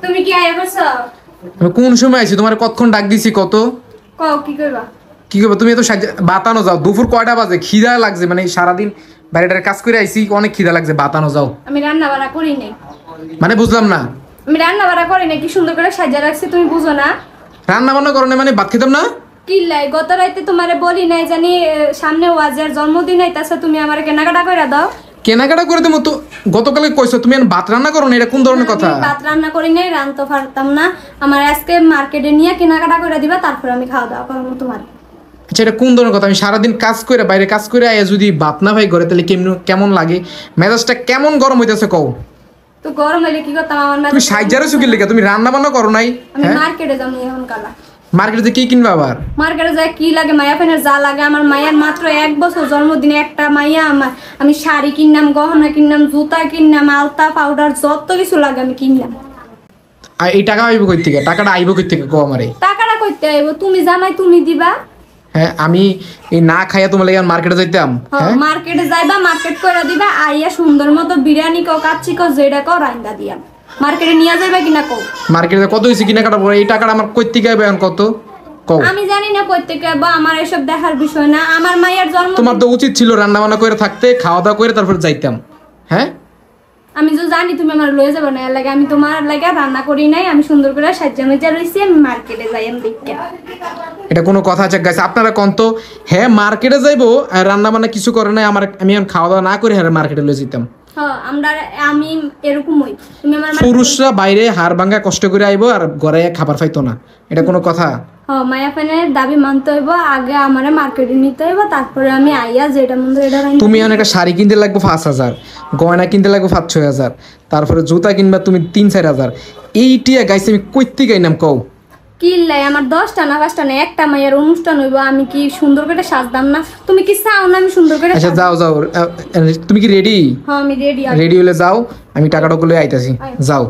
তুমি কি আয়া করছো? আমি কোন সময় আইছি? তোমার কতক্ষণ ডাক দিছি কত? কও কি করবা? কি করবো? তুমি এত বাতানো যাও। দুপুর কয়টা বাজে? খিদা লাগছে, মানে সারাদিন বাইরেটার কাজ করে আইছি, অনেক খিদা লাগছে, বাতানো যাও। আমি রান্না বাড়া করি নাই। মানে বুঝলাম না। আমি রান্না বাড়া করি নাই, কি সুন্দর করে সাজা রাখছি, তুমি বুঝো না? রান্না বান্না করো না মানে ভাত খেতাম না? কি লাই গত রাইতে তোমারে বলি নাই জানি সামনে ওয়াজের জন্মদিন আইতাছে, তুমি আমারে কেনাকাটা কইরা দাও। কেনাকাটা করে দেবো তো? গতকালে কইছো তুমি ভাত রান্না করো না, এটা কোন ধরনের কথা? ভাত রান্না করি নাই, রানতে পারতাম না। আমার আজকে মার্কেটে নিয়ে কেনাকাটা করে দিবা, তারপর আমি খাওয়া দাওয়া করবো তোমার। আচ্ছা, এটা কোন ধরনের কথা? আমি সারাদিন কাজ করে বাইরে কাজ করে আয়া যদি ভাত না ভাই ঘরে, তাহলে কেমন লাগে? মেজাজটা কেমন গরম হইতেছে কও? তো গরম হইলে কি করতাম? আমার তুমি সাইজারে শুকিয়ে লেগে তুমি রান্না বান্না করো নাই? আমি মার্কেটে যাবো এখন কালা। মার্কেটে কি কিনবা আবার? মার্কেটে যায় কি লাগে, মায়া ফেনের যা লাগে। আমার মায়ের মাত্র 1 বছর জন্মদিনে একটা মাইয়া। আমি শাড়ি কিনলাম, গহনা কিনলাম, জুতা কিনলাম, আলতা পাউডার যত কিছু লাগে আমি কিনলাম। আর এই টাকা আইব কই থেকে? টাকাটা আইব কই থেকে কও আমারে? টাকাটা কইতে আইব? তুমি জামাই, তুমি দিবা। হ্যাঁ, আমি এই না খাইয়া তোমার লাগে মার্কেটে যাইতাম। হ্যাঁ, মার্কেটে যাইবা, মার্কেট করে দিবা, আইয়া সুন্দর মতো বিরিয়ানি কও, কাচ্চি কও, যেটা কও রান্দা দিয়া মার্কেটে নিয়ে যাইবা কিনা কও। মার্কেটে কত হইছে কিনাকাটা পড়ে? এই টাকাটা আমার কই থেকে আইবে এখন কত কও? আমি জানি না কই থেকে আইব, আমার এসব দেখার বিষয় না। আমার মায়ের জন্ম। তোমার তো উচিত ছিল রান্না বান্না করে থাকতে, খাওয়া দাওয়া করে তারপর যাইতাম। হ্যাঁ, আমি তো জানি তুমি আমার লয়ে যাবে না, এর লাগে আমি তোমার লাগে রান্না করি নাই। আমি সুন্দর করে সাজ্জা মেজা রইছি, আমি মার্কেটে যাই আমি দেখতে। এটা কোনো কথা আছে গাইস? আপনারা কোন তো? হ্যাঁ, মার্কেটে যাইবো আর রান্না বান্না কিছু করে নাই, আমি এখন খাওয়া দাওয়া না করে হ্যাঁ মার্কেটে লয়ে যেতাম। হ্যাঁ, আমি এরকমই। তুমি আমার পুরুষরা বাইরে হাড় ভাঙ্গা কষ্ট করে আইবো আর ঘরে খাবার পাইতো না, এটা কোনো কথা? হ্যাঁ, মায়া ফ্যানের দাবি মানতে হইব, আগে আমারে মার্কেটে নিতে হইব, তারপরে আমি আইয়া যেটা মন এটা। তুমি এখন একটা শাড়ি কিনতে লাগবে 5,000, গয়না কিনতে লাগবে 5-6 হাজার, তারপরে জুতা কিনবা তুমি 3-4 হাজার। এইটিয়া গাইছে আমি কইতে গাইনাম কও? কিল্লাই আমার 10টা না 5টা না, একটা মায়ের অনুষ্ঠান হইব, আমি কি সুন্দর করে সাজদাম না? তুমি কি চাও না আমি সুন্দর করে? আচ্ছা যাও যাও, তুমি কি রেডি? হ্যাঁ, আমি রেডি। রেডি হলে যাও, আমি টাকাটা গুলো আইতাছি, যাও।